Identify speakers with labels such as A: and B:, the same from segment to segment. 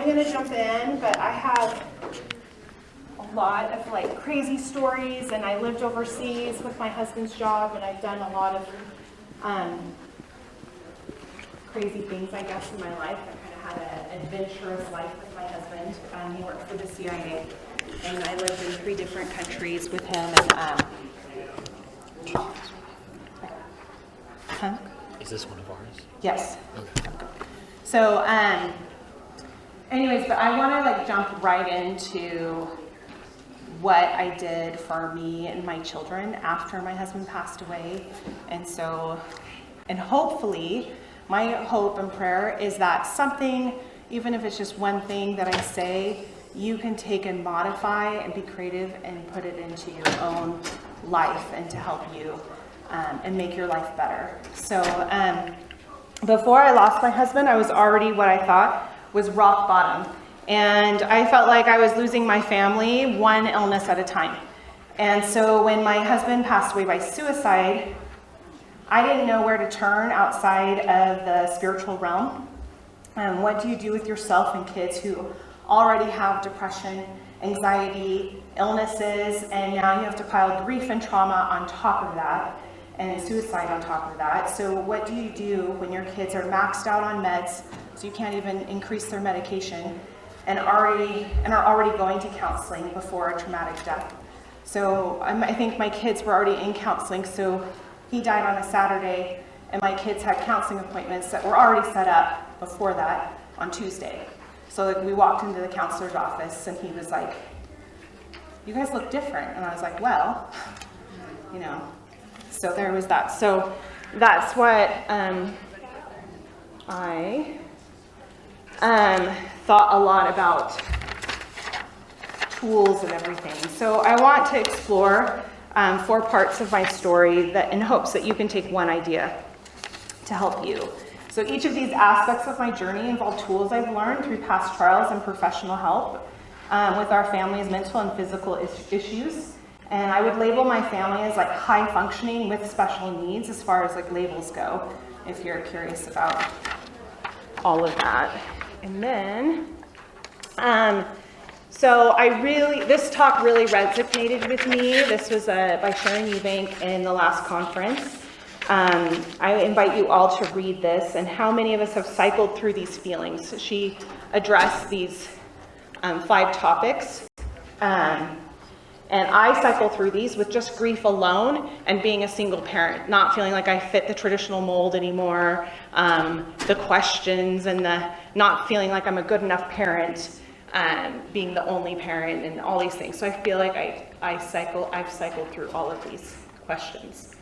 A: I'm going to jump in, but I have a lot of like crazy stories, and I lived overseas with my husband's job, and I've done a lot of crazy things, I guess, in my life. I kind of had an adventurous life with my husband. He worked for the CIA, and I lived in 3 different countries with him. And
B: Is this one of ours?
A: yes.
B: Okay.
A: So, anyways, but I want to like jump right into what I did for me and my children after my husband passed away. And hopefully, my hope and prayer is that something, even if it's just one thing that I say, you can take and modify and be creative and put it into your own life and to help you and make your life better. So before I lost my husband, I was already what I thought was rock bottom. And I felt like I was losing my family one illness at a time. And so when my husband passed away by suicide, I didn't know where to turn outside of the spiritual realm. What do you do with yourself and kids who already have depression, anxiety, illnesses, and now you have to pile grief and trauma on top of that, and suicide on top of that? So what do you do when your kids are maxed out on meds, so you can't even increase their medication, and are already going to counseling before a traumatic death? So I think my kids were already in counseling, so he died on a Saturday, and my kids had counseling appointments that were already set up before that on Tuesday. So like, we walked into the counselor's office, and he was like, "You guys look different." And I was like, "Well, you know." So there was that. So that's what I thought a lot about tools and everything. So I want to explore 4 parts of my story that in hopes that you can take one idea to help you. So each of these aspects of my journey involve tools I've learned through past trials and professional help with our family's mental and physical issues. And I would label my family as like high functioning with special needs as far as like labels go, if you're curious about all of that. And then, so this talk really resonated with me. This was by Sharon Eubank in the last conference. I invite you all to read this, and how many of us have cycled through these feelings. She addressed these 5 topics. And I cycle through these with just grief alone and being a single parent, not feeling like I fit the traditional mold anymore, the questions and the not feeling like I'm a good enough parent, being the only parent and all these things. So I feel like I've cycled through all of these questions.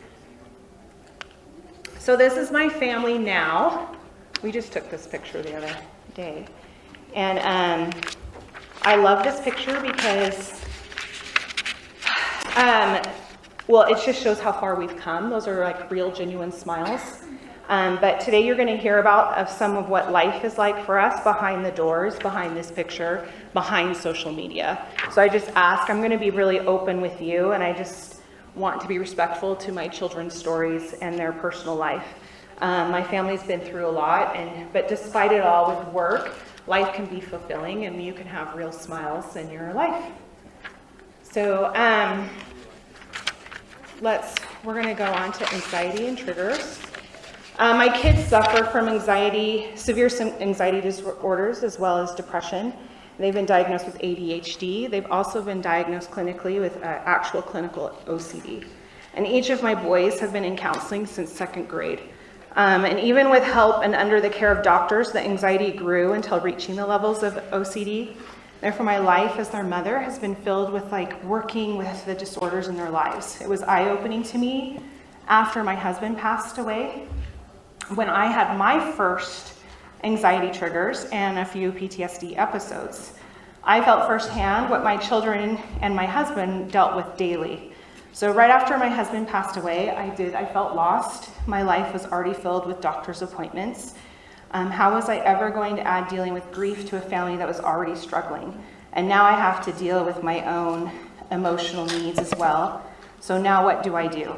A: So this is my family now. We just took this picture the other day. And I love this picture because it just shows how far we've come. Those are like real, genuine smiles. But today you're going to hear about some of what life is like for us behind the doors, behind this picture, behind social media. So I just ask, I'm going to be really open with you, and I just want to be respectful to my children's stories and their personal life. My family's been through a lot, but despite it all, with work, life can be fulfilling, and you can have real smiles in your life. So we're going to go on to anxiety and triggers. My kids suffer from severe anxiety disorders as well as depression. They've been diagnosed with ADHD. They've also been diagnosed clinically with actual clinical OCD. And each of my boys have been in counseling since 2nd grade. And even with help and under the care of doctors, the anxiety grew until reaching the levels of OCD. Therefore, my life as their mother has been filled with working with the disorders in their lives. It was eye-opening to me after my husband passed away, when I had my first anxiety triggers and a few PTSD episodes. I felt firsthand what my children and my husband dealt with daily. So right after my husband passed away, I felt lost. My life was already filled with doctor's appointments. How was I ever going to add dealing with grief to a family that was already struggling? And now I have to deal with my own emotional needs as well. So now what do I do?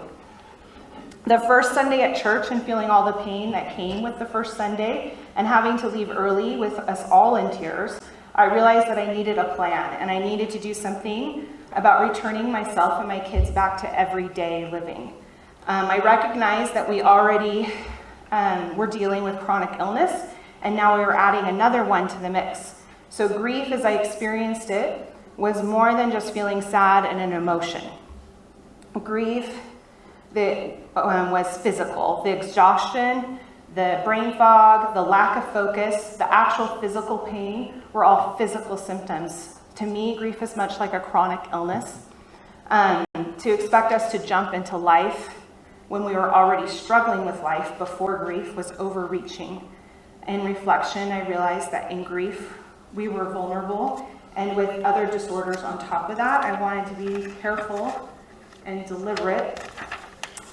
A: The first Sunday at church and feeling all the pain that came with the first Sunday and having to leave early with us all in tears, I realized that I needed a plan and I needed to do something about returning myself and my kids back to everyday living. I recognized that we already were dealing with chronic illness, and now we were adding another one to the mix. So grief, as I experienced it, was more than just feeling sad and an emotion. Grief that was physical. The exhaustion, the brain fog, the lack of focus, the actual physical pain were all physical symptoms. To me, grief is much like a chronic illness. To expect us to jump into life when we were already struggling with life before grief was overreaching. In reflection, I realized that in grief, we were vulnerable, and with other disorders on top of that, I wanted to be careful and deliberate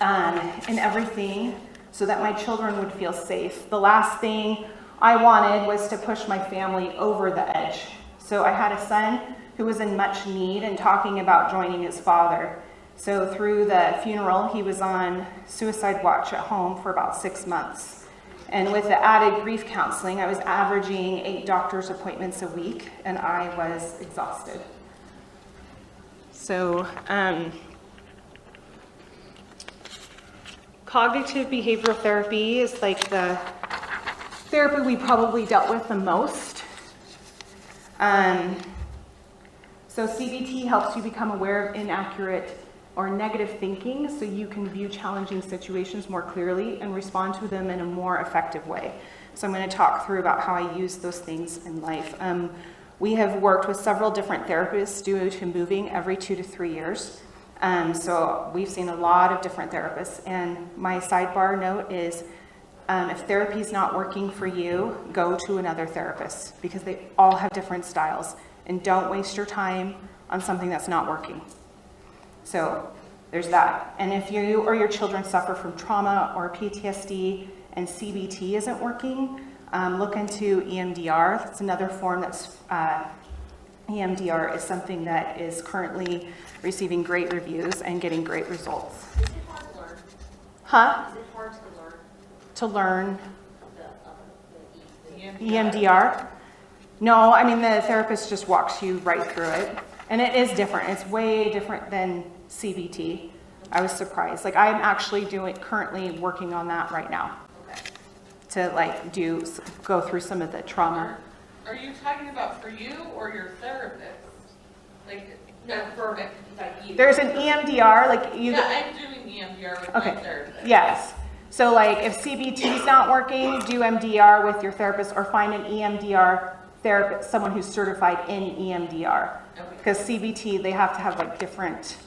A: in everything so that my children would feel safe. The last thing I wanted was to push my family over the edge. So I had a son who was in much need and talking about joining his father. So through the funeral, he was on suicide watch at home for about 6 months. And with the added grief counseling, I was averaging 8 doctor's appointments a week, and I was exhausted. So, cognitive behavioral therapy is like the therapy we probably dealt with the most. So CBT helps you become aware of inaccurate or negative thinking so you can view challenging situations more clearly and respond to them in a more effective way. So I'm going to talk through about how I use those things in life. We have worked with several different therapists due to moving every 2 to 3 years. So we've seen a lot of different therapists, and my sidebar note is if therapy is not working for you, go to another therapist because they all have different styles, and don't waste your time on something that's not working. So there's that. And if you or your children suffer from trauma or PTSD and CBT isn't working, look into EMDR. That's another form that's EMDR is something that is currently receiving great reviews and getting great results.
B: Is it hard to learn?
A: Huh?
B: Is it hard
A: To learn
B: the
A: EMDR? No, I mean the therapist just walks you right through it. And it is different. It's way different than CBT. I was surprised. Like I'm actually currently working on that right now.
B: Okay.
A: To go through some of the trauma.
C: Are you talking about for you or your therapist?
B: No, for like you.
A: There's an EMDR, like you.
C: Yeah, I'm doing EMDR with my therapist.
A: Yes. So like if CBT is not working, do MDR with your therapist or find an EMDR therapist, someone who's certified in EMDR.
C: Okay.
A: Because CBT, they have to have like different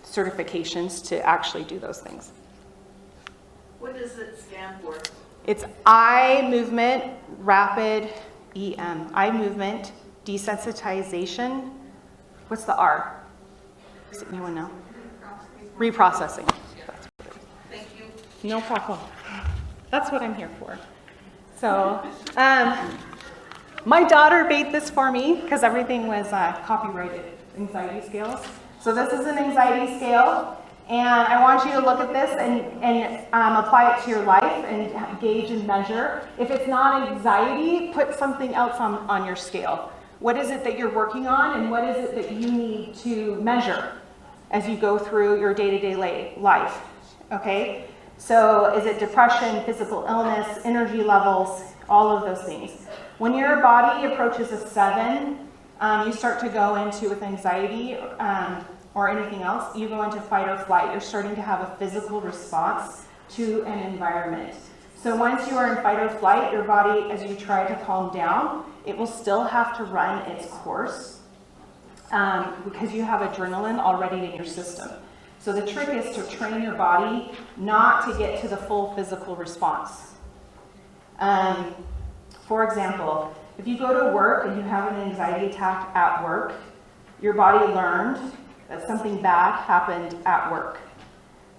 A: certifications to actually do those things.
B: What does it stand for?
A: It's eye movement, rapid EM. Eye movement, desensitization. What's the R? Does anyone know? Reprocessing.
B: Thank you.
A: No problem. That's what I'm here for. So, my daughter made this for me because everything was copyrighted anxiety scales. So this is an anxiety scale, and I want you to look at this and apply it to your life and gauge and measure. If it's not anxiety, put something else on your scale. What is it that you're working on, and what is it that you need to measure as you go through your day-to-day life? Okay? So is it depression, physical illness, energy levels, all of those things? When your body approaches a 7, you start to go into, with anxiety or anything else, you go into fight or flight. You're starting to have a physical response to an environment. So once you are in fight or flight, your body, as you try to calm down, it will still have to run its course because you have adrenaline already in your system. So the trick is to train your body not to get to the full physical response. For example, if you go to work and you have an anxiety attack at work, your body learned that something bad happened at work.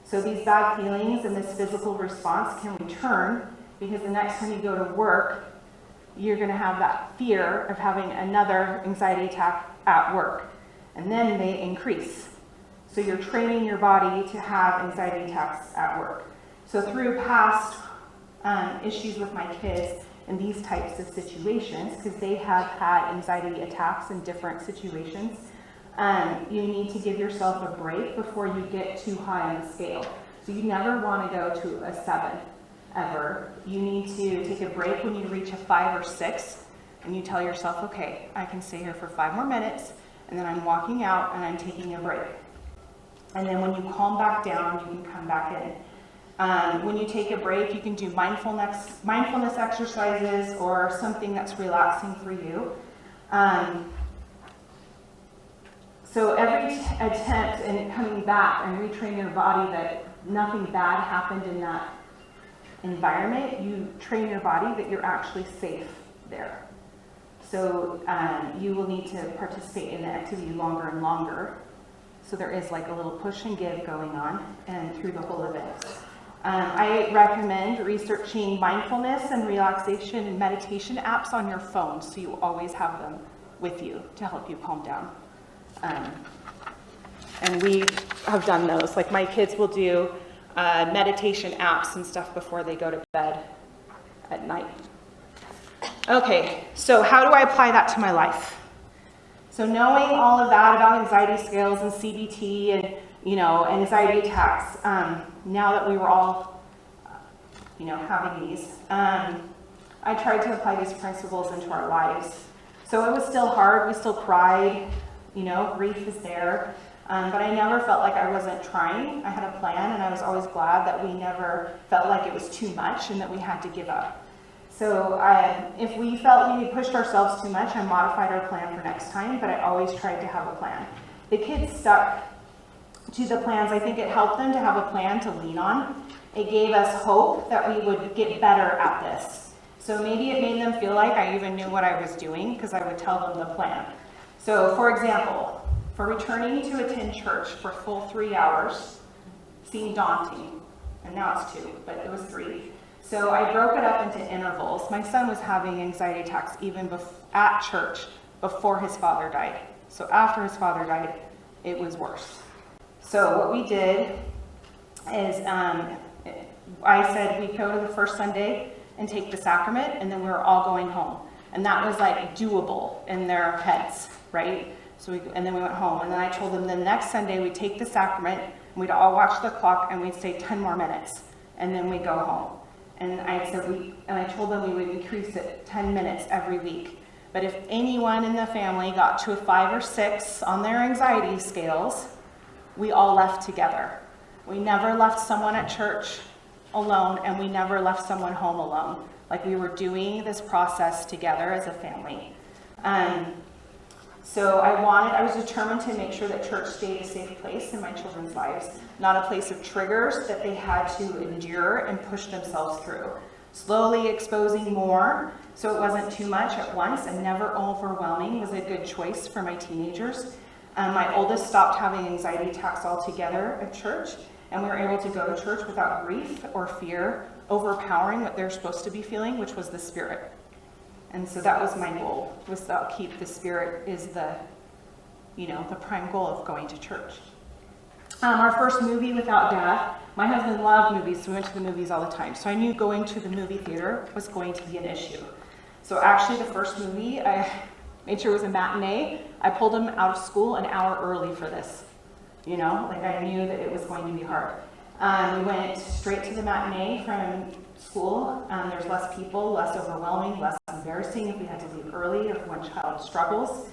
A: So these bad feelings and this physical response can return because the next time you go to work, you're going to have that fear of having another anxiety attack at work. And then they increase. So you're training your body to have anxiety attacks at work. So through past issues with my kids in these types of situations, because they have had anxiety attacks in different situations, you need to give yourself a break before you get too high on the scale. So you never want to go to a 7 ever. You need to take a break when you reach a 5 or 6, and you tell yourself, okay, I can stay here for 5 more minutes, and then I'm walking out and I'm taking a break. And then when you calm back down, you can come back in. When you take a break, you can do mindfulness exercises or something that's relaxing for you. So every attempt in coming back and retraining your body that nothing bad happened in that environment, you train your body that you're actually safe there. So you will need to participate in the activity longer and longer. So there is like a little push and give going on and through the whole event. I recommend researching mindfulness and relaxation and meditation apps on your phone, so you always have them with you to help you calm down. And we have done those. Like my kids will do meditation apps and stuff before they go to bed at night. Okay, so how do I apply that to my life? So knowing all of that about anxiety scales and CBT and, anxiety attacks, now that we were all, having these, I tried to apply these principles into our lives. So it was still hard. We still cried. Grief is there. But I never felt like I wasn't trying. I had a plan, and I was always glad that we never felt like it was too much and that we had to give up. So if we felt we pushed ourselves too much, I modified our plan for next time, but I always tried to have a plan. The kids stuck to the plans. I think it helped them to have a plan to lean on. It gave us hope that we would get better at this. So maybe it made them feel like I even knew what I was doing because I would tell them the plan. So for example, for returning to attend church for full 3 hours seemed daunting, and now it's 2, but it was 3. So I broke it up into intervals. My son was having anxiety attacks even at church before his father died. So after his father died, it was worse. So what we did is I said we'd go to the first Sunday and take the sacrament, and then we were all going home. And that was like doable in their heads, right? And then we went home. And then I told them the next Sunday we'd take the sacrament, and we'd all watch the clock, and we'd say 10 more minutes, and then we'd go home. And I told them we would increase it 10 minutes every week. But if anyone in the family got to a 5 or 6 on their anxiety scales, we all left together. We never left someone at church alone, and we never left someone home alone. Like we were doing this process together as a family. So I was determined to make sure that church stayed a safe place in my children's lives, not a place of triggers that they had to endure and push themselves through. Slowly exposing more, so it wasn't too much at once, and never overwhelming was a good choice for my teenagers. My oldest stopped having anxiety attacks altogether at church, and we were able to go to church without grief or fear overpowering what they're supposed to be feeling, which was the Spirit. And so that was my goal, was to keep the Spirit is the prime goal of going to church. Our first movie without Dad, my husband loved movies, so we went to the movies all the time. So I knew going to the movie theater was going to be an issue. So actually the first movie, I made sure it was a matinee. I pulled him out of school an hour early for this. I knew that it was going to be hard. We went straight to the matinee from school. There's less people, less overwhelming, less embarrassing if we had to leave early or if one child struggles.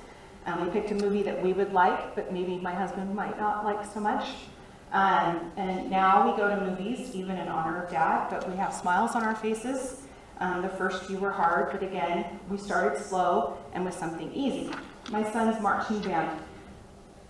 A: We picked a movie that we would like, but maybe my husband might not like so much. And now we go to movies, even in honor of Dad, but we have smiles on our faces. The first few were hard, but again, we started slow and with something easy. My son's marching band,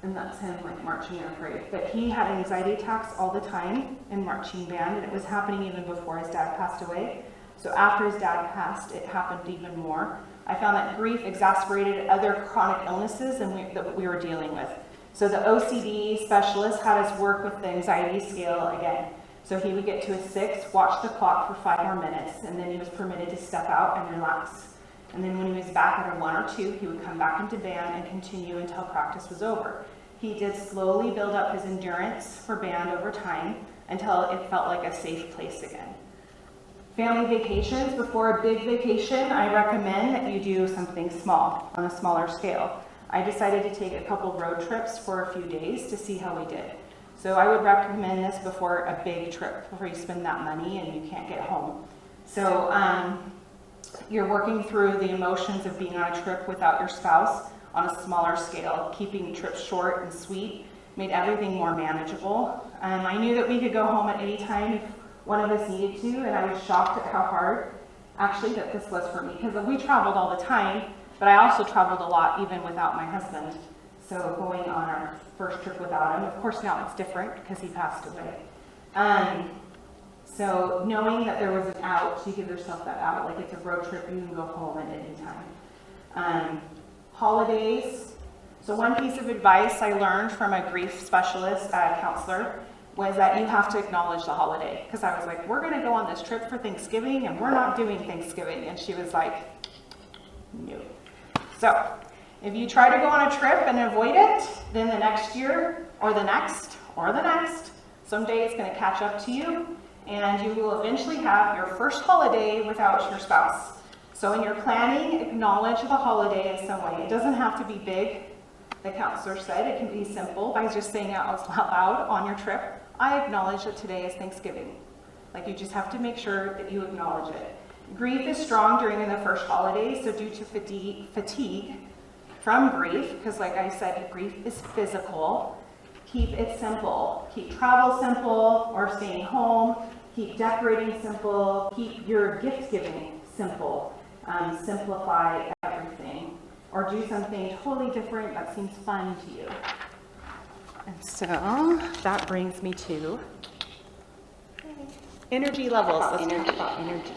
A: and that's him marching in a parade, but he had anxiety attacks all the time in marching band, and it was happening even before his dad passed away. So after his dad passed, it happened even more. I found that grief exacerbated other chronic illnesses that we were dealing with. So the OCD specialist had us work with the anxiety scale again. So he would get to a 6, watch the clock for 5 more minutes, and then he was permitted to step out and relax. And then when he was back at a 1 or 2, he would come back into band and continue until practice was over. He did slowly build up his endurance for band over time until it felt like a safe place again. Family vacations, before a big vacation, I recommend that you do something small, on a smaller scale. I decided to take a couple road trips for a few days to see how we did. So I would recommend this before a big trip, before you spend that money and you can't get home. So you're working through the emotions of being on a trip without your spouse on a smaller scale, keeping trips short and sweet, made everything more manageable. I knew that we could go home at any time if one of us needed to, and I was shocked at how hard actually that this was for me, because we traveled all the time, but I also traveled a lot even without my husband. So going on our first trip without him, of course now it's different because he passed away. So knowing that there was an out, you give yourself that out, like it's a road trip, you can go home at any time. Holidays. So one piece of advice I learned from a grief specialist, counselor, was that you have to acknowledge the holiday. Because I was like, we're going to go on this trip for Thanksgiving and we're not doing Thanksgiving. And she was like, no. So if you try to go on a trip and avoid it, then the next year or the next, someday it's going to catch up to you, and you will eventually have your first holiday without your spouse. So in your planning, acknowledge the holiday in some way. It doesn't have to be big. The counselor said it can be simple by just saying it out loud on your trip. I acknowledge that today is Thanksgiving. Like, you just have to make sure that you acknowledge it. Grief is strong during the first holiday, so due to fatigue from grief, because like I said, grief is physical, keep it simple. Keep travel simple or staying home. Keep decorating simple. Keep your gift giving simple. Simplify everything. Or do something totally different that seems fun to you. And so that brings me to energy levels. Let's talk about energy.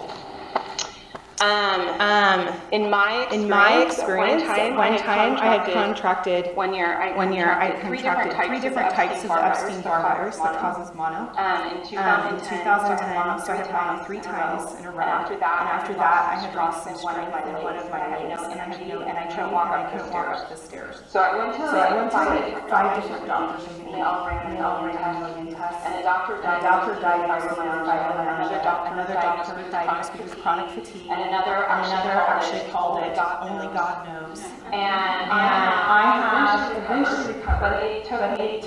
A: In my experience, at one time I had contracted 1 year. I contracted three different types of Epstein-Barr virus that causes mono. In 2010, so I had mono 3 times in a row. And after that, I had lost some strength in one of my legs, and I couldn't walk up the stairs. So I went to like 5 different doctors, and they all ran a million tests. And a doctor diagnosed me with fibromyalgia. Another doctor diagnosed me with chronic fatigue. And another actually called it only God knows. And I have eventually recovered, but it took me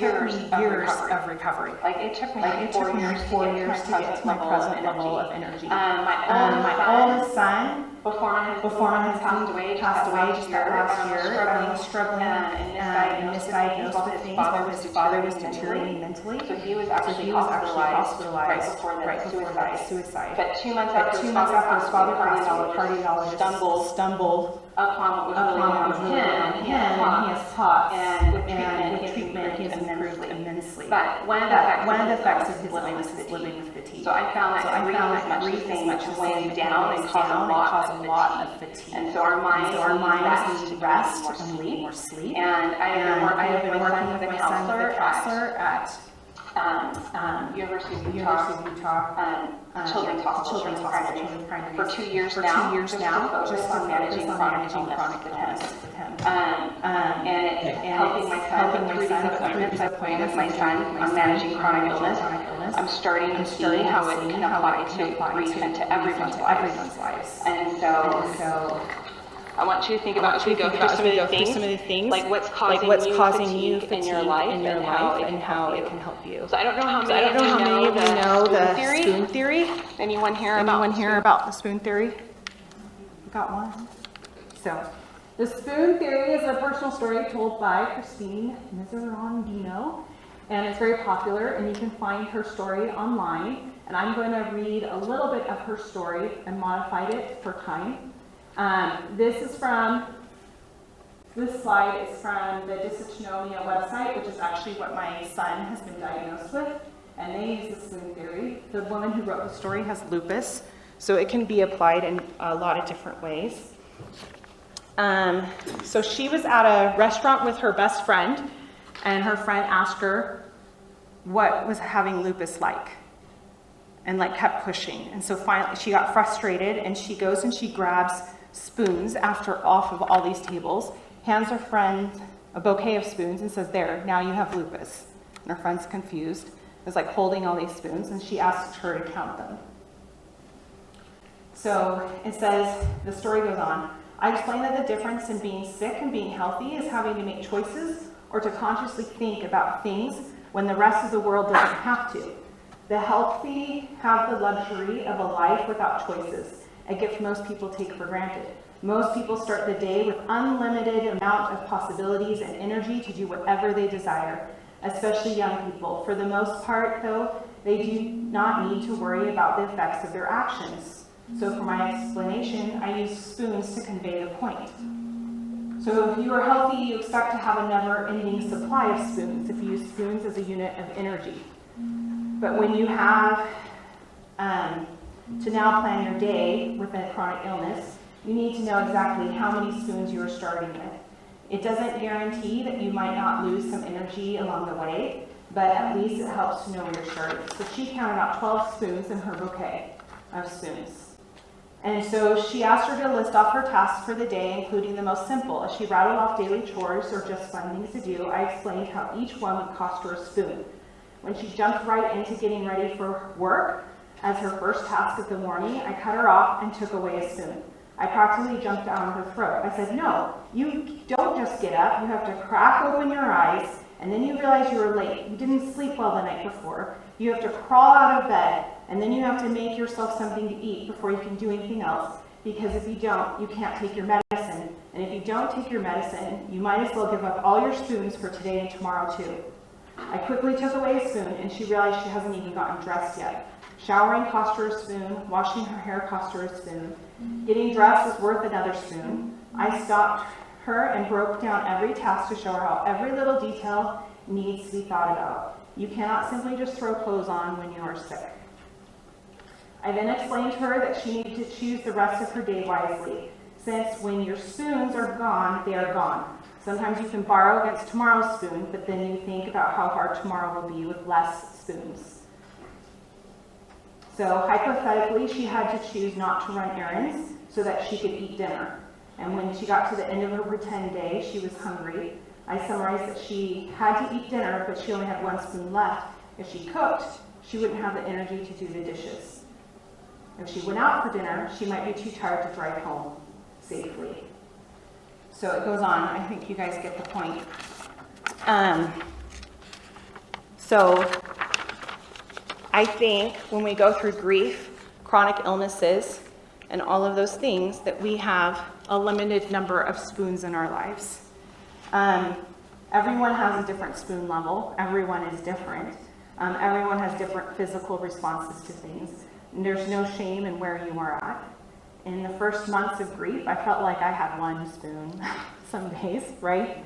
A: years of recovery. Like it took me 4 years to get to my present level of energy. My oldest son, before my husband passed away just that last year, struggling and misdiagnosed with things while his father was deteriorating mentally. So he was actually hospitalized right before his suicide. But 2 months after his father passed away, cardiologist stumbled upon what was really on him, and he has taught, and with treatment he has improved immensely. But one of the effects of his illness is living with fatigue. So I found that grief is much as weighing down and cause a lot of fatigue. And so our minds need rest and need more sleep. And I have been working with my son with a counselor at University of Utah, Children's Hospital for 2 years now, just to focus on managing chronic illness with him. And helping my son through these appointments I've played with my son on managing chronic illness. I'm starting to see how it can apply to grief and to everyone's lives. And so I want you to think about, as we go through some of the things, like what's causing you fatigue in your life and how it can help you. So I don't know how many of you know the spoon theory. Anyone here about the spoon theory? Got one? So the spoon theory is a personal story told by Christine Miserandino, and it's very popular, and you can find her story online. And I'm going to read a little bit of her story and modified it for time. This slide is from the dysautonomia website, which is actually what my son has been diagnosed with, and they use the spoon theory. The woman who wrote the story has lupus, so it can be applied in a lot of different ways. So she was at a restaurant with her best friend, and her friend asked her what was having lupus like, and like kept pushing. And so finally she got frustrated, and she goes and she grabs spoons off of all these tables, hands her friend a bouquet of spoons and says, there, now you have lupus. And her friend's confused. It's like holding all these spoons, and she asks her to count them. So it says, the story goes on, I explained that the difference in being sick and being healthy is having to make choices or to consciously think about things when the rest of the world doesn't have to. The healthy have the luxury of a life without choices, a gift most people take for granted. Most people start the day with unlimited amount of possibilities and energy to do whatever they desire, especially young people. For the most part, though, they do not need to worry about the effects of their actions. So for my explanation, I use spoons to convey the point. So if you are healthy, you expect to have a never-ending supply of spoons if you use spoons as a unit of energy. But when you have to now plan your day with a chronic illness, you need to know exactly how many spoons you are starting with. It doesn't guarantee that you might not lose some energy along the way, but at least it helps to know where you're starting. So she counted out 12 spoons in her bouquet of spoons. And so she asked her to list off her tasks for the day, including the most simple. As she rattled off daily chores or just fun things to do, I explained how each one would cost her a spoon. When she jumped right into getting ready for work, as her first task of the morning, I cut her off and took away a spoon. I practically jumped down her throat. I said, no, you don't just get up. You have to crack open your eyes, and then you realize you were late. You didn't sleep well the night before. You have to crawl out of bed, and then you have to make yourself something to eat before you can do anything else, because if you don't, you can't take your medicine. And if you don't take your medicine, you might as well give up all your spoons for today and tomorrow too. I quickly took away a spoon, and she realized she hasn't even gotten dressed yet. Showering cost her a spoon. Washing her hair cost her a spoon. Getting dressed was worth another spoon. I stopped her and broke down every task to show her how every little detail needs to be thought about. You cannot simply just throw clothes on when you are sick. I then explained to her that she needed to choose the rest of her day wisely, since when your spoons are gone, they are gone. Sometimes you can borrow against tomorrow's spoon, but then you think about how hard tomorrow will be with less spoons. So hypothetically, she had to choose not to run errands so that she could eat dinner. And when she got to the end of her pretend day, she was hungry. I summarized that she had to eat dinner, but she only had one spoon left. If she cooked, she wouldn't have the energy to do the dishes. If she went out for dinner, she might be too tired to drive home safely. So it goes on. I think you guys get the point. So I think when we go through grief, chronic illnesses, and all of those things, that we have a limited number of spoons in our lives. Everyone has a different spoon level. Everyone is different. Everyone has different physical responses to things. And there's no shame in where you are at. In the first months of grief, I felt like I had one spoon some days, right?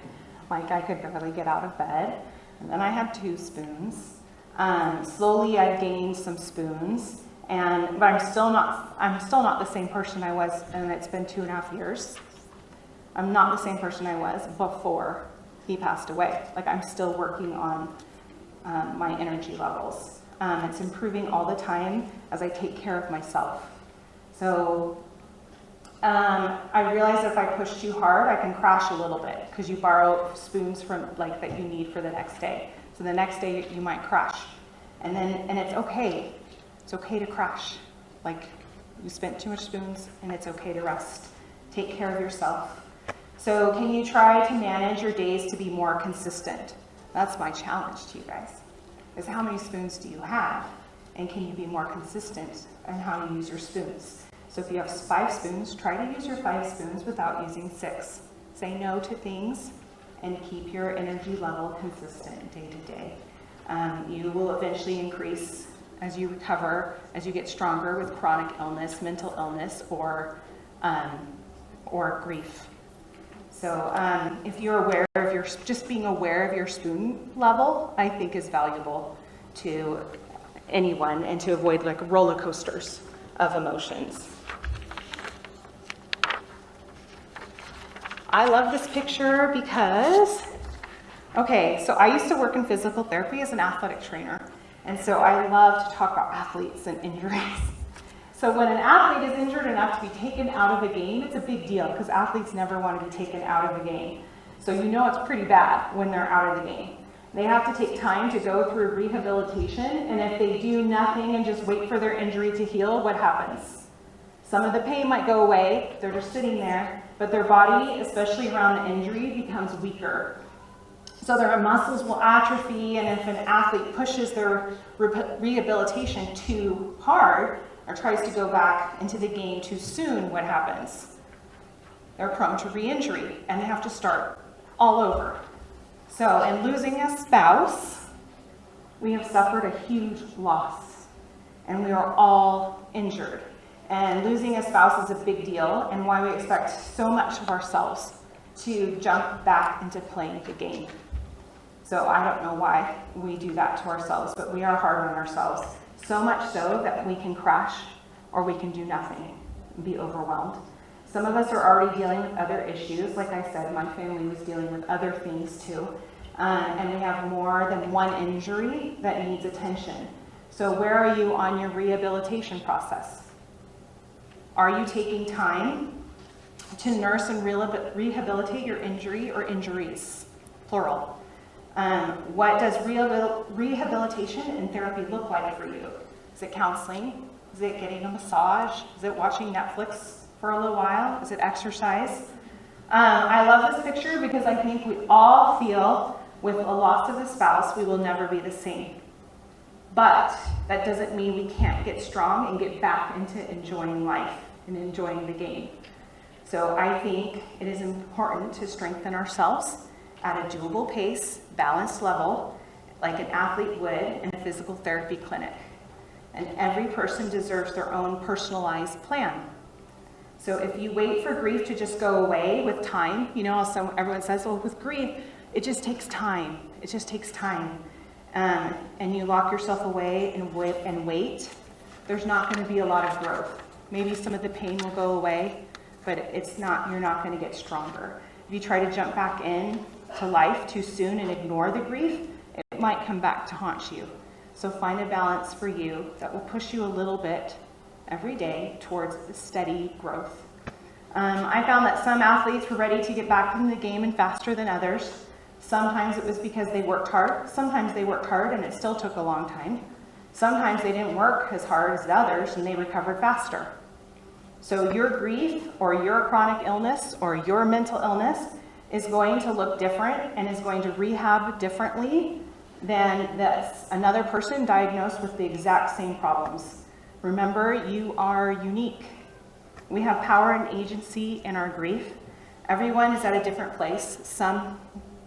A: Like I could barely get out of bed. And then I had 2 spoons. Slowly I gained some spoons, but I'm still not the same person I was, and it's been 2.5 years. I'm not the same person I was before he passed away. Like I'm still working on my energy levels. It's improving all the time as I take care of myself. So I realized if I push too hard, I can crash a little bit, because you borrow spoons from that you need for the next day. So the next day you might crash, and it's okay. It's okay to crash. Like you spent too much spoons, and it's okay to rest. Take care of yourself. So can you try to manage your days to be more consistent? That's my challenge to you guys. Is how many spoons do you have, and can you be more consistent in how you use your spoons? So if you have 5 spoons, try to use your 5 spoons without using 6. Say no to things and keep your energy level consistent day to day. You will eventually increase as you recover, as you get stronger with chronic illness, mental illness, or grief. So if you're aware of just being aware of your spoon level, I think is valuable to anyone, and to avoid roller coasters of emotions. I love this picture because, so I used to work in physical therapy as an athletic trainer. And so I love to talk about athletes and injuries. So when an athlete is injured enough to be taken out of a game, it's a big deal, because athletes never want to be taken out of a game. So you know it's pretty bad when they're out of the game. They have to take time to go through rehabilitation, and if they do nothing and just wait for their injury to heal, what happens? Some of the pain might go away, they're just sitting there, but their body, especially around the injury, becomes weaker. So their muscles will atrophy, and if an athlete pushes their rehabilitation too hard or tries to go back into the game too soon, what happens? They're prone to re-injury, and they have to start all over. So in losing a spouse, we have suffered a huge loss, and we are all injured. And losing a spouse is a big deal, and why we expect so much of ourselves to jump back into playing the game. So I don't know why we do that to ourselves, but we are hard on ourselves. So much so that we can crash or we can do nothing and be overwhelmed. Some of us are already dealing with other issues. Like I said, my family was dealing with other things too. And we have more than one injury that needs attention. So where are you on your rehabilitation process? Are you taking time to nurse and rehabilitate your injury or injuries? Plural. What does rehabilitation and therapy look like for you? Is it counseling? Is it getting a massage? Is it watching Netflix for a little while? Is it exercise? I love this picture because I think we all feel with a loss of a spouse, we will never be the same. But that doesn't mean we can't get strong and get back into enjoying life and enjoying the game. So I think it is important to strengthen ourselves at a doable pace, balanced level, like an athlete would in a physical therapy clinic. And every person deserves their own personalized plan. So if you wait for grief to just go away with time, you know, everyone says, well, with grief, it just takes time. It just takes time. And you lock yourself away and wait, there's not going to be a lot of growth. Maybe some of the pain will go away, but you're not going to get stronger. If you try to jump back in to life too soon and ignore the grief, it might come back to haunt you. So find a balance for you that will push you a little bit every day towards steady growth. I found that some athletes were ready to get back in the game and faster than others. Sometimes it was because they worked hard. Sometimes they worked hard and it still took a long time. Sometimes they didn't work as hard as the others and they recovered faster. So your grief or your chronic illness or your mental illness is going to look different and is going to rehab differently than another person diagnosed with the exact same problems. Remember, you are unique. We have power and agency in our grief. Everyone is at a different place. Some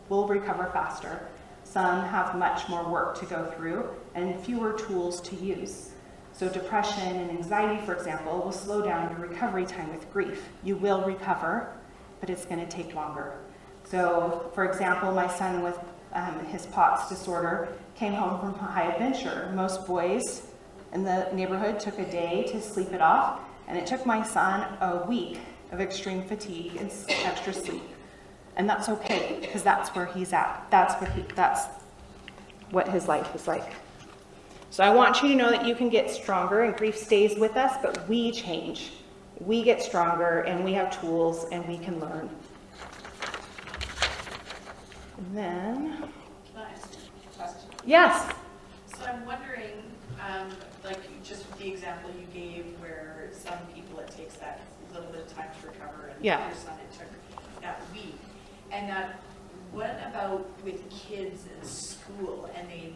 A: will recover faster. Some have much more work to go through and fewer tools to use. So depression and anxiety, for example, will slow down your recovery time with grief. You will recover, but it's going to take longer. So, for example, my son with his POTS disorder came home from high adventure. Most boys in the neighborhood took a day to sleep it off, and it took my son a week of extreme fatigue and extra sleep. And that's okay, because that's where he's at. That's what his life is like. So I want you to know that you can get stronger, and grief stays with us, but we change. We get stronger, and we have tools, and we can learn. And then,
B: Can I ask a question?
A: yes.
B: So I'm wondering, like just with the example you gave where some people it takes that little bit of time to recover and
A: Yeah.
B: your son it took that week. And what about with kids in school and they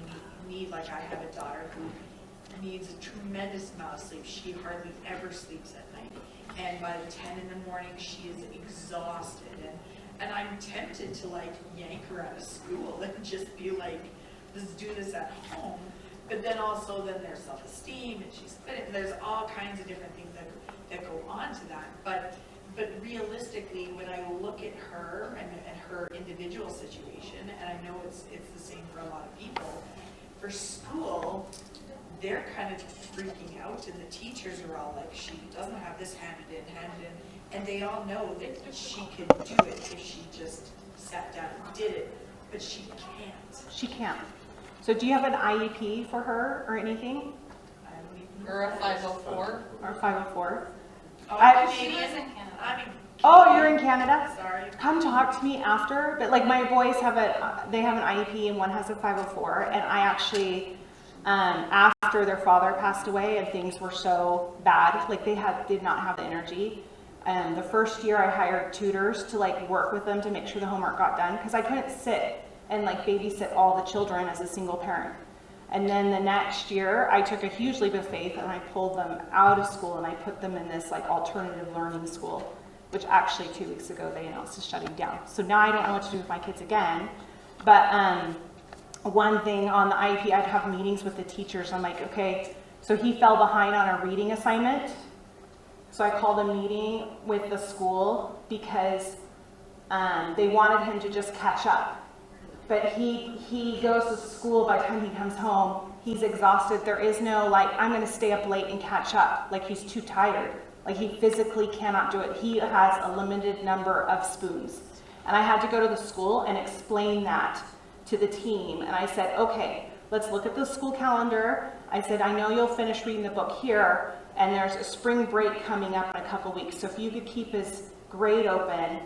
B: need, like I have a daughter who needs a tremendous amount of sleep. She hardly ever sleeps at night. And by 10 in the morning, she is exhausted. And I'm tempted to like yank her out of school and just be like, let's do this at home. But then also then there's self-esteem and she's fit. There's all kinds of different things that go on to that. But realistically, when I look at her and her individual situation, and I know it's the same for a lot of people, for school, they're kind of freaking out, and the teachers are all like, she doesn't have this handed in, and they all know that she could do it if she just sat down and did it, but she can't.
A: She can't. So do you have an IEP for her or anything?
B: I don't even
C: Or a 504?
A: Or 504?
B: Oh,
A: I-
B: Canadian. I mean,
A: Oh, you're in Canada?
B: sorry,
A: come talk to me after. But like my boys have they have an IEP and one has a 504, and I actually, after their father passed away and things were so bad, like they did not have the energy. The first year I hired tutors to like work with them to make sure the homework got done, because I couldn't sit and like babysit all the children as a single parent. And then the next year I took a huge leap of faith and I pulled them out of school and I put them in this like alternative learning school, which actually 2 weeks ago they announced is shutting down. So now I don't know what to do with my kids again. But one thing on the IEP, I'd have meetings with the teachers. I'm like, okay, so he fell behind on a reading assignment. So I called a meeting with the school because they wanted him to just catch up. But he goes to school, by the time he comes home, he's exhausted. There is no like, I'm going to stay up late and catch up. Like he's too tired. Like he physically cannot do it. He has a limited number of spoons. And I had to go to the school and explain that to the team. And I said, okay, let's look at the school calendar. I said, I know you'll finish reading the book here, and there's a spring break coming up in a couple weeks. So if you could keep his grade open,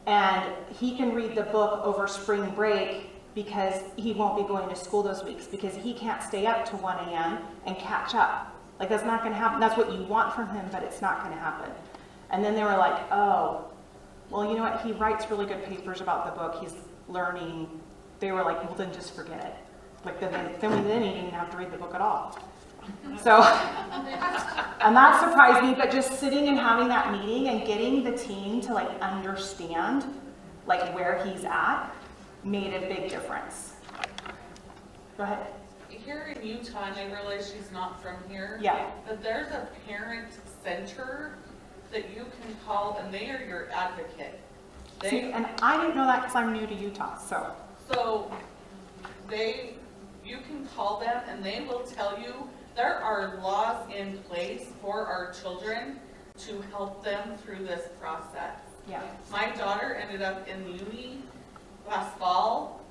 A: and he can read the book over spring break, because he won't be going to school those weeks, because he can't stay up to 1 a.m. and catch up. Like that's not going to happen. That's what you want from him, but it's not going to happen. And then they were like, oh, well, you know what? He writes really good papers about the book. He's learning. They were like, well, then just forget it. Like then we didn't even have to read the book at all. So, and that surprised me, but just sitting and having that meeting and getting the team to like understand like where he's at made a big difference. Go ahead.
C: Here in Utah, and I realize she's not from here.
A: Yeah.
C: But there's a parent center that you can call, and they are your advocate.
A: See, and I didn't know that because I'm new to Utah, so.
C: So you can call them and they will tell you there are laws in place for our children to help them through this process.
A: Yeah.
C: My daughter ended up in uni last fall,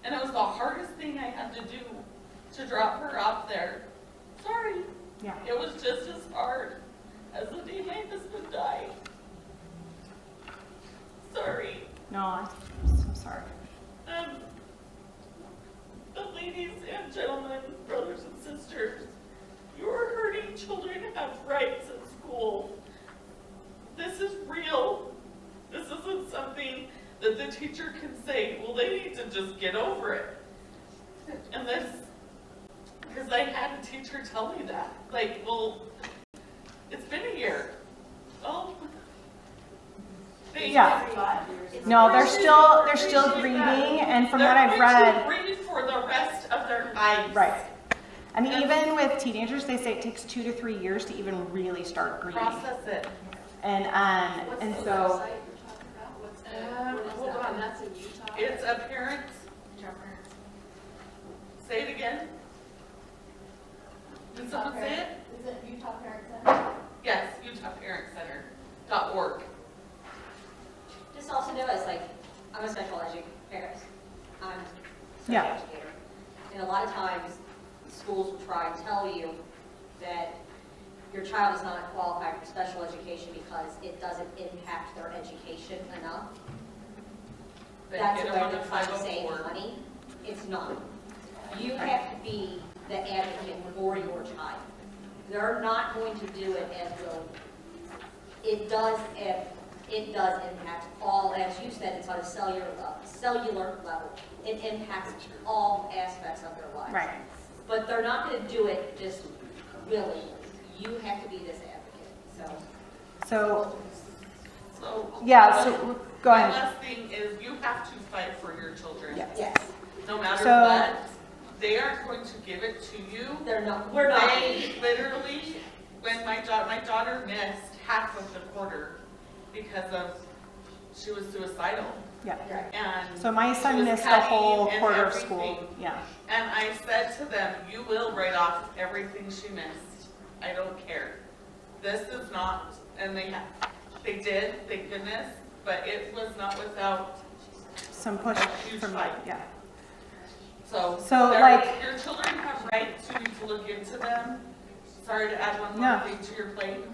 C: and it was the hardest thing I had to do to drop her off there. Sorry.
A: Yeah.
C: It was just as hard as the day my husband died. Sorry.
A: No, I'm sorry.
C: The ladies and gentlemen, brothers and sisters, you're hurting children have rights at school. This is real. This isn't something that the teacher can say, well, they need to just get over it. And this, because I had a teacher tell me that. Like, well, it's been a year. Oh.
A: Yeah. No, they're still grieving, and from what I've read,
C: they're going to grieve for the rest of their lives.
A: right. And even with teenagers, they say it takes 2 to 3 years to even really start grieving.
C: Process it.
A: And so.
C: Hold on.
D: That's in Utah.
C: It's a parent. Say it again. Did someone say it?
D: Is it Utah Parent Center?
C: Yes, UtahParentCenter.org.
E: Just also know is like, I'm a special educator parent. I'm a special
A: Yeah.
E: educator. And a lot of times, schools will try and tell you that your child is not qualified for special education because it doesn't impact their education enough.
C: They
E: That's
C: get
E: a
C: them
E: way
C: on the
E: to try to save
C: 504.
E: money. It's not. You have to be the advocate for your child. They're not going to do it as well. It does impact all, as you said, it's on a cellular level. It impacts all aspects of their lives.
A: Right.
E: But they're not going to do it just willingly. You have to be this advocate.
A: So
C: So,
A: yeah. So go
C: my
A: ahead.
C: last thing is you have to fight for your children.
A: Yes.
E: Yes,
C: No matter
A: So-
C: what, they aren't going to give it to you.
E: they're not. We're not.
C: They literally, when my daughter missed half of the quarter because of, she was suicidal.
A: Yeah.
C: And
A: So my
C: she
A: son
C: was
A: missed the
C: cutting
A: whole
C: and
A: quarter of
C: everything.
A: school. Yeah.
C: And I said to them, you will write off everything she missed. I don't care. This is not, and they did, thank goodness, but it was not without,
A: Some push
C: Huge
A: from
C: fight.
A: yeah.
C: so. Your children have rights, you need to look into them. Sorry to add one more
A: No.
C: thing to your plate.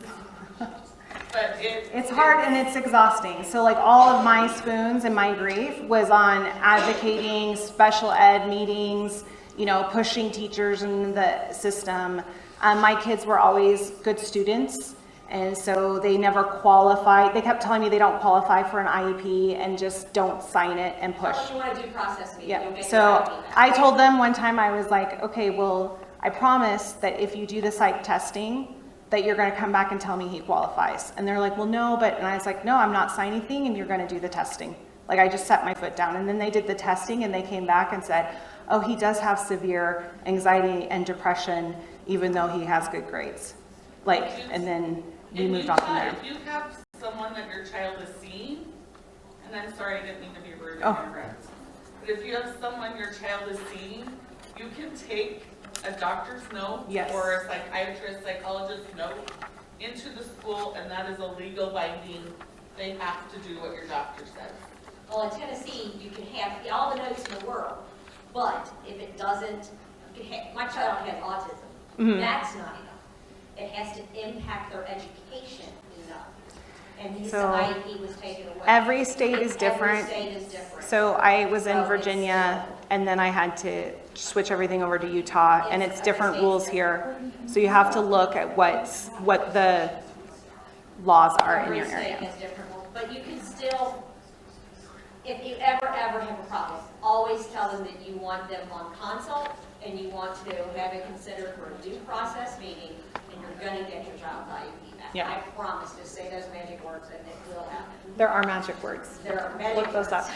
C: but
A: It's hard and it's exhausting. So like all of my spoons and my grief was on advocating special ed meetings, you know, pushing teachers in the system. My kids were always good students, and so they never qualified. They kept telling me they don't qualify for an IEP and just don't sign it and push.
E: Well, if you want to do process meeting, you'll
A: Yeah,
E: get your
A: so
E: IEP back.
A: I told them one time, I was like, okay, well, I promise that if you do the psych testing, that you're gonna come back and tell me he qualifies. And they're like, well, no, and I was like, no, I'm not signing anything and you're gonna do the testing. Like I just set my foot down, and then they did the testing and they came back and said, oh, he does have severe anxiety and depression, even though he has good grades. Like, and then we moved on from there.
C: If you have someone that your child is seeing, and I'm sorry, I didn't mean to be rude
A: Oh.
C: and interrupt, but if you have someone your child is seeing, you can take a doctor's note
A: Yes.
C: or a psychiatrist, psychologist's note into the school, and that is a legal binding. They have to do what your doctor says.
E: Well, in Tennessee, you can have all the notes in the world, but if it doesn't, you can have, my child has autism.
A: Mhm.
E: That's not enough. It has to impact their education enough. And his
A: So,
E: IEP was taken away.
A: every state is different.
E: Every state is different.
A: So I was
E: So
A: in
E: it's
A: Virginia,
E: still-
A: and then I had to switch everything over to Utah, and
E: Yes,
A: it's
E: every
A: different
E: state's
A: rules here. So you have to look at what the laws are in your
E: Every state
A: area.
E: has different rules, but you can still, if you ever have a problem, always tell them that you want them on consult and you want to have it considered for a due process meeting, and you're gonna get your child's IEP back.
A: Yeah.
E: I promise, just say those magic words and it will happen.
A: There are magic words.
E: There are magic
A: Look those
E: words.
A: up.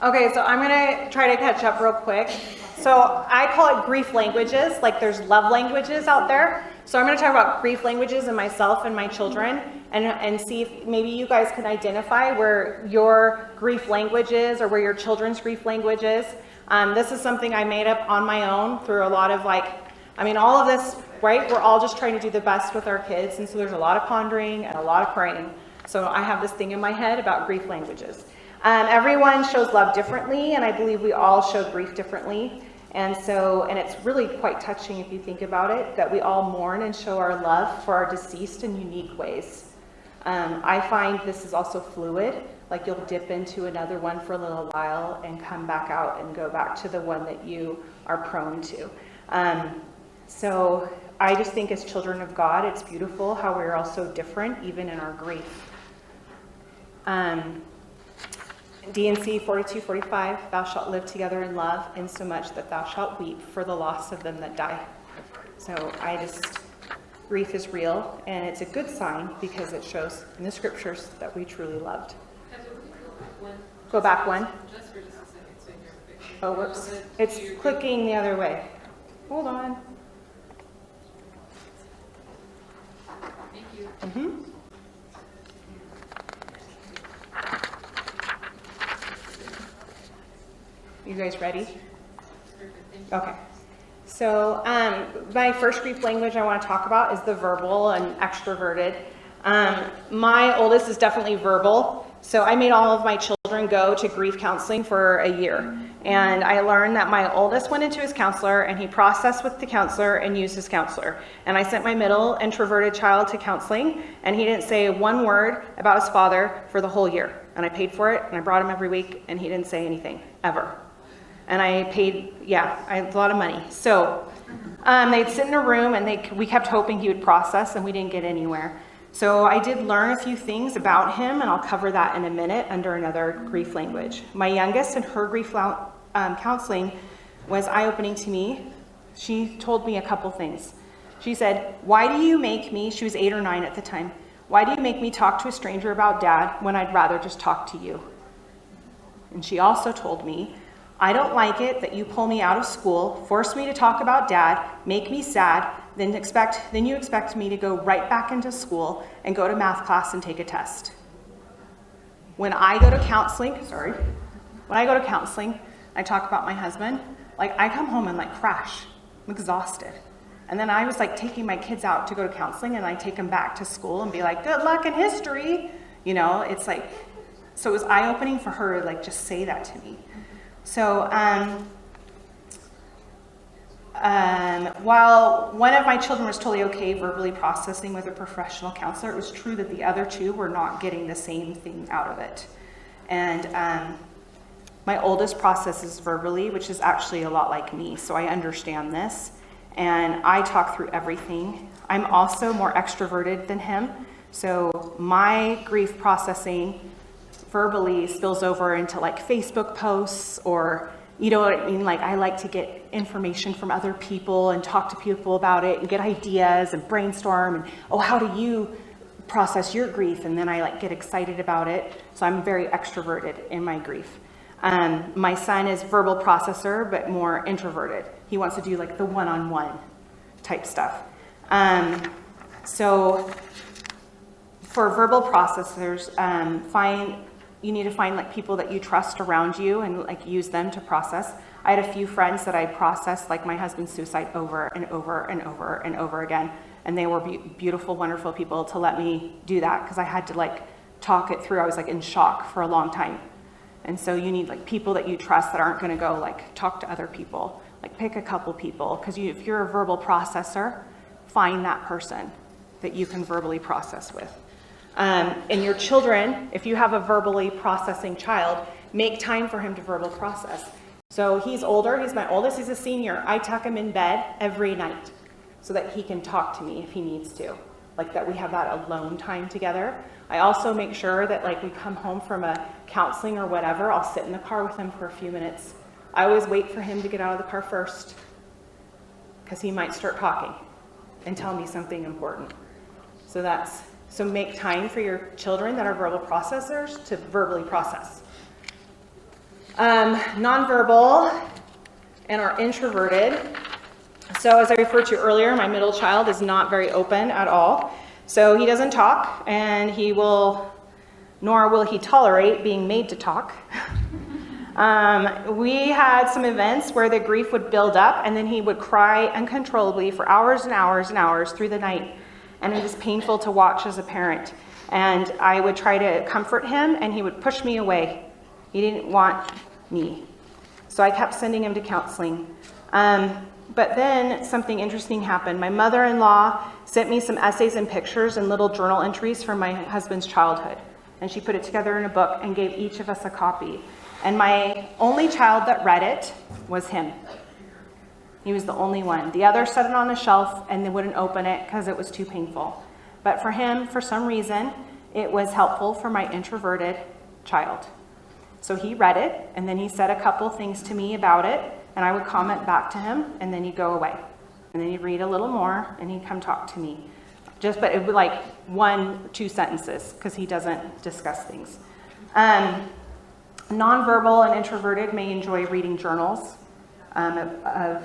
A: Okay, so I'm gonna try to catch up real quick. So I call it grief languages, like there's love languages out there. So I'm gonna talk about grief languages in myself and my children, and see if maybe you guys can identify where your grief language is or where your children's grief language is. This is something I made up on my own through a lot of all of this, right? We're all just trying to do the best with our kids, and so there's a lot of pondering and a lot of praying. So I have this thing in my head about grief languages. Everyone shows love differently, and I believe we all show grief differently. And it's really quite touching if you think about it, that we all mourn and show our love for our deceased in unique ways. I find this is also fluid, like you'll dip into another one for a little while and come back out and go back to the one that you are prone to. So I just think as children of God, it's beautiful how we're all so different, even in our grief. D&C 42:45, thou shalt live together in love, insomuch that thou shalt weep for the loss of them that die. So grief is real, and it's a good sign because it shows in the scriptures that we truly loved. Go back one.
F: Just for just a second, so you're picture.
A: Oh, whoops. It's clicking the other way. Hold on.
F: Thank you.
A: Mm-hmm. You guys ready?
F: Perfect, thank you.
A: Okay. So my first grief language I want to talk about is the verbal and extroverted. My oldest is definitely verbal. So I made all of my children go to grief counseling for a year. And I learned that my oldest went into his counselor and he processed with the counselor and used his counselor. And I sent my middle introverted child to counseling, and he didn't say one word about his father for the whole year. And I paid for it, and I brought him every week, and he didn't say anything, ever. And I paid, I had a lot of money. So they'd sit in a room, and we kept hoping he would process, and we didn't get anywhere. So I did learn a few things about him, and I'll cover that in a minute under another grief language. My youngest and her grief counseling was eye-opening to me. She told me a couple things. She said, why do you make me, she was 8 or 9 at the time, why do you make me talk to a stranger about dad when I'd rather just talk to you? And she also told me, I don't like it that you pull me out of school, force me to talk about dad, make me sad, then you expect me to go right back into school and go to math class and take a test. When I go to counseling, I talk about my husband, I come home and crash. I'm exhausted. And then I was taking my kids out to go to counseling, and I take them back to school and be like, good luck in history. So it was eye-opening for her to just say that to me. So while one of my children was totally okay verbally processing with a professional counselor, it was true that the other two were not getting the same thing out of it. And my oldest processes verbally, which is actually a lot like me, so I understand this. And I talk through everything. I'm also more extroverted than him, so my grief processing verbally spills over into like Facebook posts, or you know what I mean, like I like to get information from other people and talk to people about it and get ideas and brainstorm and, oh, how do you process your grief? And then I like get excited about it. So I'm very extroverted in my grief. My son is verbal processor, but more introverted. He wants to do like the one-on-one type stuff. So for verbal processors, you need to find like people that you trust around you and like use them to process. I had a few friends that I processed like my husband's suicide over and over and over and over again. And they were beautiful, wonderful people to let me do that, because I had to like talk it through. I was like in shock for a long time. And so you need like people that you trust that aren't going to go like talk to other people. Like pick a couple people, because if you're a verbal processor, find that person that you can verbally process with. And your children, if you have a verbally processing child, make time for him to verbal process. So he's older, he's my oldest, he's a senior. I tuck him in bed every night so that he can talk to me if he needs to. Like that we have that alone time together. I also make sure that like we come home from a counseling or whatever, I'll sit in the car with him for a few minutes. I always wait for him to get out of the car first, because he might start talking and tell me something important. So make time for your children that are verbal processors to verbally process. Nonverbal and are introverted. So as I referred to earlier, my middle child is not very open at all. So he doesn't talk, and nor will he tolerate being made to talk. We had some events where the grief would build up, and then he would cry uncontrollably for hours and hours and hours through the night. And it was painful to watch as a parent. And I would try to comfort him, and he would push me away. He didn't want me. So I kept sending him to counseling. But then something interesting happened. My mother-in-law sent me some essays and pictures and little journal entries from my husband's childhood. And she put it together in a book and gave each of us a copy. And my only child that read it was him. He was the only one. The others set it on a shelf and they wouldn't open it because it was too painful. But for him, for some reason, it was helpful for my introverted child. So he read it, and then he said a couple things to me about it, and I would comment back to him, and then he'd go away. And then he'd read a little more, and he'd come talk to me. But it would be like 1-2 sentences, because he doesn't discuss things. Nonverbal and introverted may enjoy reading journals of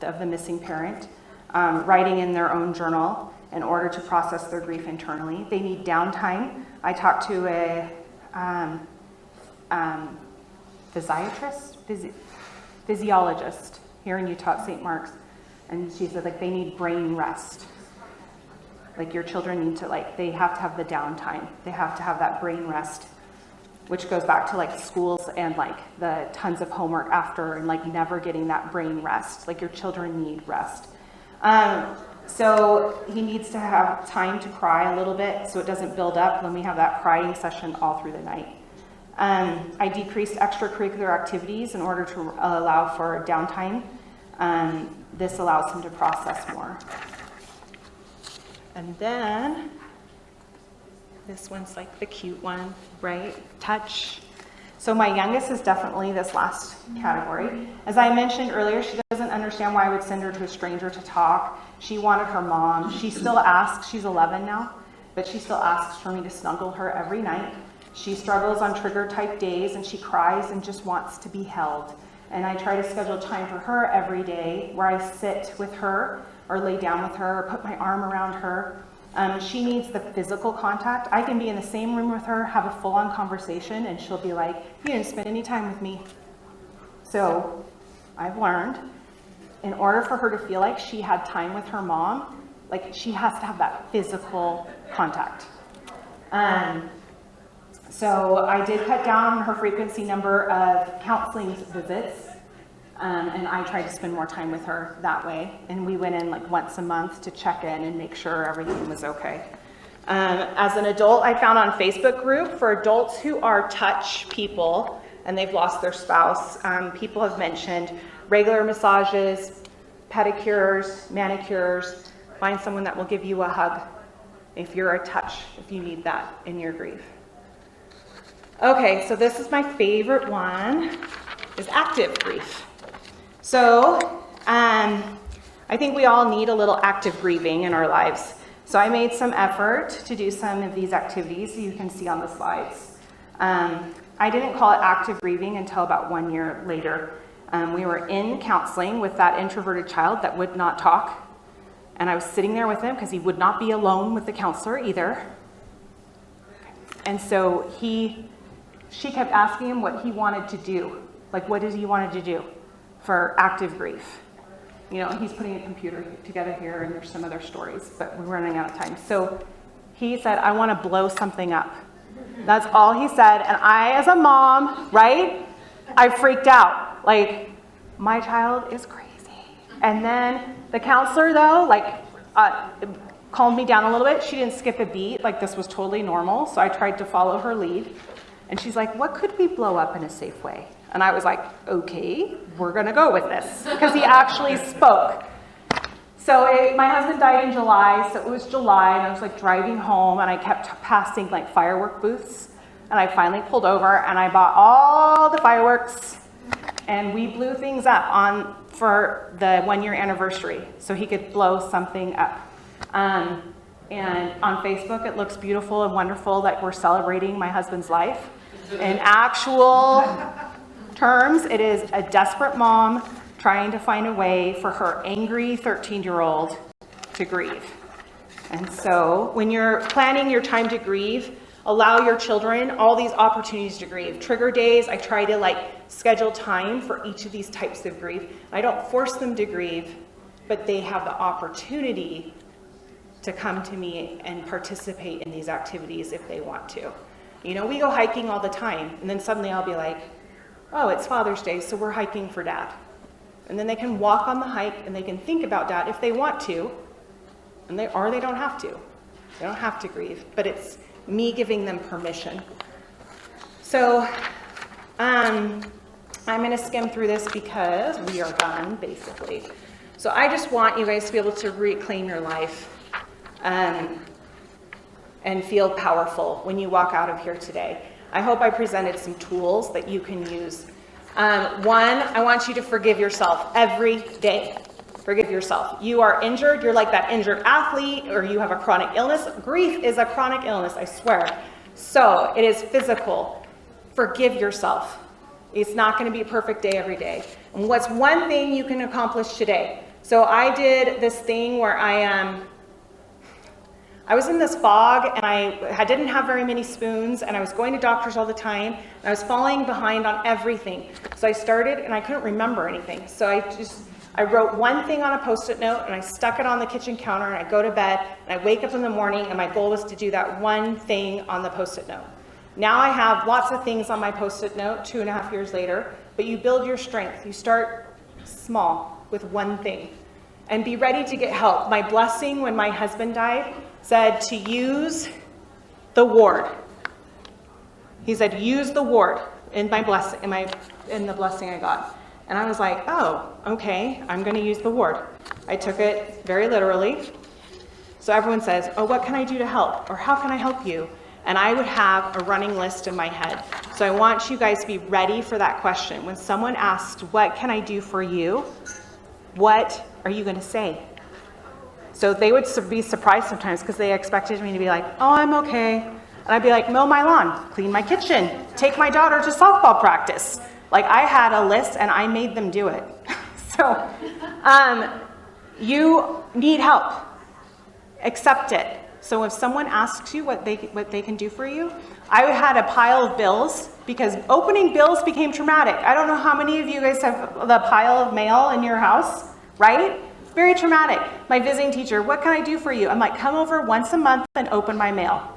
A: the missing parent, writing in their own journal in order to process their grief internally. They need downtime. I talked to a physiologist here in Utah at St. Mark's, and she said like they need brain rest. Like your children need to they have to have the downtime. They have to have that brain rest, which goes back to like schools and like the tons of homework after and like never getting that brain rest. Like your children need rest. So he needs to have time to cry a little bit so it doesn't build up when we have that crying session all through the night. I decreased extracurricular activities in order to allow for downtime. This allows him to process more. And then this one's like the cute one, right? Touch. So my youngest is definitely this last category. As I mentioned earlier, she doesn't understand why I would send her to a stranger to talk. She wanted her mom. She still asks, she's 11 now, but she still asks for me to snuggle her every night. She struggles on trigger type days, and she cries and just wants to be held. And I try to schedule time for her every day where I sit with her or lay down with her or put my arm around her. She needs the physical contact. I can be in the same room with her, have a full-on conversation, and she'll be like, you didn't spend any time with me. So I've learned, in order for her to feel like she had time with her mom, like she has to have that physical contact. So I did cut down her frequency number of counseling visits. And I tried to spend more time with her that way. And we went in like once a month to check in and make sure everything was okay. As an adult, I found on Facebook group for adults who are touch people and they've lost their spouse. People have mentioned regular massages, pedicures, manicures. Find someone that will give you a hug if you're a touch, if you need that in your grief. Okay, so this is my favorite one, is active grief. So I think we all need a little active grieving in our lives. So I made some effort to do some of these activities you can see on the slides. I didn't call it active grieving until about 1 year later. We were in counseling with that introverted child that would not talk. And I was sitting there with him because he would not be alone with the counselor either. And so she kept asking him what he wanted to do. Like, what did he wanted to do for active grief? You know, he's putting a computer together here, and there's some other stories, but we're running out of time. So he said, I want to blow something up. That's all he said. And I, as a mom, right, I freaked out. Like, my child is crazy. And then the counselor, though, like, calmed me down a little bit. She didn't skip a beat. Like, this was totally normal. So I tried to follow her lead. And she's like, what could we blow up in a safe way? And I was like, okay, we're going to go with this. Because he actually spoke. So my husband died in July. So it was July. And I was like driving home. And I kept passing like firework booths. And I finally pulled over. And I bought all the fireworks. And we blew things up for the 1 year anniversary. So he could blow something up. And on Facebook, it looks beautiful and wonderful that we're celebrating my husband's life. In actual terms, it is a desperate mom trying to find a way for her angry 13-year-old to grieve. And so when you're planning your time to grieve, allow your children all these opportunities to grieve. Trigger days, I try to schedule time for each of these types of grief. I don't force them to grieve, but they have the opportunity to come to me and participate in these activities if they want to. You know, we go hiking all the time, and then suddenly I'll be like, oh, it's Father's Day, so we're hiking for Dad. And then they can walk on the hike, and they can think about Dad if they want to, or they don't have to. They don't have to grieve, but it's me giving them permission. So I'm going to skim through this because we are done, basically. So I just want you guys to be able to reclaim your life and feel powerful when you walk out of here today. I hope I presented some tools that you can use. One, I want you to forgive yourself every day. Forgive yourself. You are injured. You're like that injured athlete, or you have a chronic illness. Grief is a chronic illness, I swear. So it is physical. Forgive yourself. It's not going to be a perfect day every day. And what's one thing you can accomplish today? So I did this thing where I was in this fog, and I didn't have very many spoons, and I was going to doctors all the time, and I was falling behind on everything. So I started, and I couldn't remember anything. So I wrote one thing on a Post-it note, and I stuck it on the kitchen counter, and I go to bed, and I wake up in the morning, and my goal was to do that one thing on the Post-it note. Now I have lots of things on my Post-it note 2.5 years later, but you build your strength. You start small with one thing, and be ready to get help. My blessing when my husband died said to use the ward. He said, use the ward in my blessing, in the blessing I got. And I was like, oh, okay, I'm going to use the ward. I took it very literally. So everyone says, oh, what can I do to help? Or how can I help you? And I would have a running list in my head. So I want you guys to be ready for that question. When someone asks, what can I do for you? What are you going to say? So they would be surprised sometimes because they expected me to be like, oh, I'm okay. And I'd be like, mow my lawn, clean my kitchen, take my daughter to softball practice. Like, I had a list and I made them do it. So you need help. Accept it. So if someone asks you what they can do for you, I had a pile of bills because opening bills became traumatic. I don't know how many of you guys have the pile of mail in your house, right? Very traumatic. My visiting teacher, what can I do for you? I'm like, come over once a month and open my mail.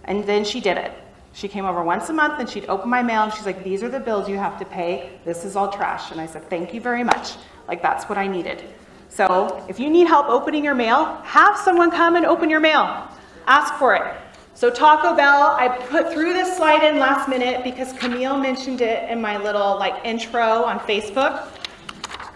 A: And then she did it. She came over once a month and she'd open my mail and she's like, these are the bills you have to pay. This is all trash. And I said, thank you very much. Like, that's what I needed. So if you need help opening your mail, have someone come and open your mail. Ask for it. So Taco Bell, I put threw this slide in last minute because Camille mentioned it in my little intro on Facebook.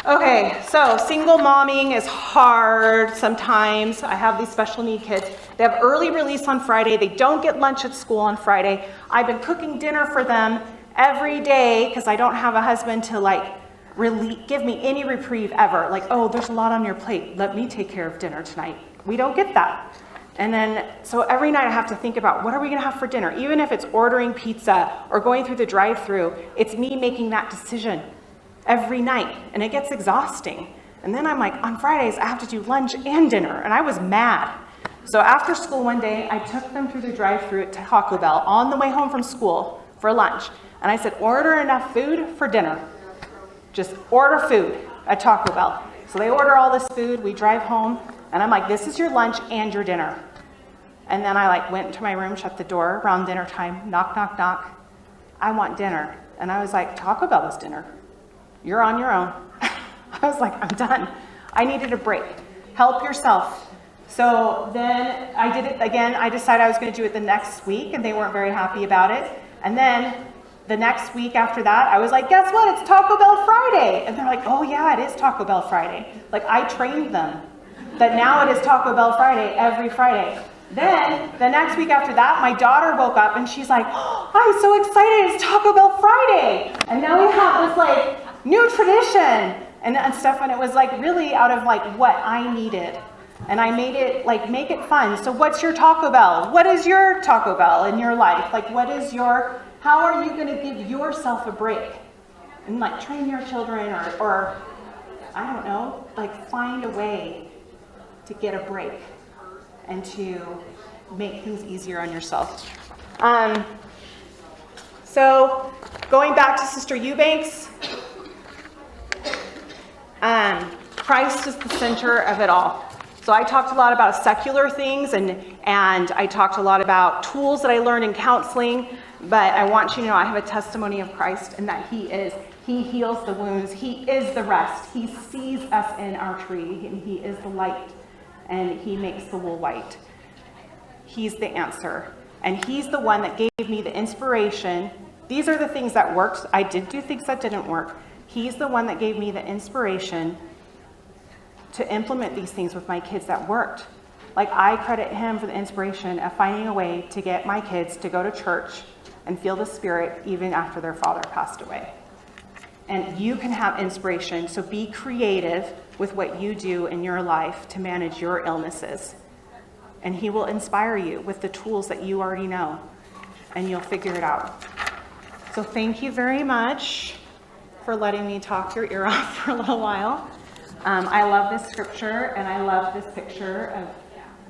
A: Okay, so single momming is hard sometimes. I have these special need kids. They have early release on Friday. They don't get lunch at school on Friday. I've been cooking dinner for them every day because I don't have a husband to really give me any reprieve ever. Oh, there's a lot on your plate. Let me take care of dinner tonight. We don't get that. And then, so every night I have to think about what are we gonna have for dinner? Even if it's ordering pizza or going through the drive-thru, it's me making that decision every night, and it gets exhausting. And then I'm like, on Fridays, I have to do lunch and dinner, and I was mad. So after school one day, I took them through the drive-thru at Taco Bell on the way home from school for lunch. And I said, order enough food for dinner. Just order food at Taco Bell. So they order all this food, we drive home, and I'm like, this is your lunch and your dinner. And then I went into my room, shut the door around dinner time, knock, knock, knock. I want dinner. And I was like, Taco Bell is dinner. You're on your own. I was like, I'm done. I needed a break. Help yourself. So then I did it again. I decided I was going to do it the next week, and they weren't very happy about it. And then the next week after that, I was like, guess what? It's Taco Bell Friday. And they're like, oh yeah, it is Taco Bell Friday. I trained them that now it is Taco Bell Friday every Friday. Then the next week after that, my daughter woke up and she's like, oh, I'm so excited, it's Taco Bell Friday. And now we have this new tradition and stuff, and it was really out of what I needed. And I made it make it fun. So what's your Taco Bell? What is your Taco Bell in your life? How are you going to give yourself a break? And train your children or I don't know, find a way to get a break and to make things easier on yourself. So going back to Sister Eubanks, Christ is the center of it all. So I talked a lot about secular things and I talked a lot about tools that I learned in counseling, but I want you to know I have a testimony of Christ and that He heals the wounds. He is the rest. He sees us in our tree and He is the light and He makes the wool white. He's the answer. And He's the one that gave me the inspiration. These are the things that worked. I did do things that didn't work. He's the one that gave me the inspiration to implement these things with my kids that worked. I credit Him for the inspiration of finding a way to get my kids to go to church and feel the Spirit even after their father passed away. And you can have inspiration, so be creative with what you do in your life to manage your illnesses. And He will inspire you with the tools that you already know, and you'll figure it out. So thank you very much for letting me talk your ear off for a little while. I love this scripture, and I love this picture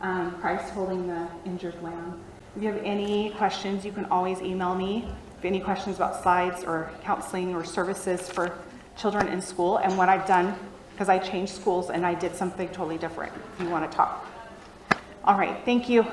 A: of Christ holding the injured lamb. If you have any questions, you can always email me. If you have any questions about slides or counseling or services for children in school and what I've done, because I changed schools and I did something totally different, if you want to talk. All right, thank you.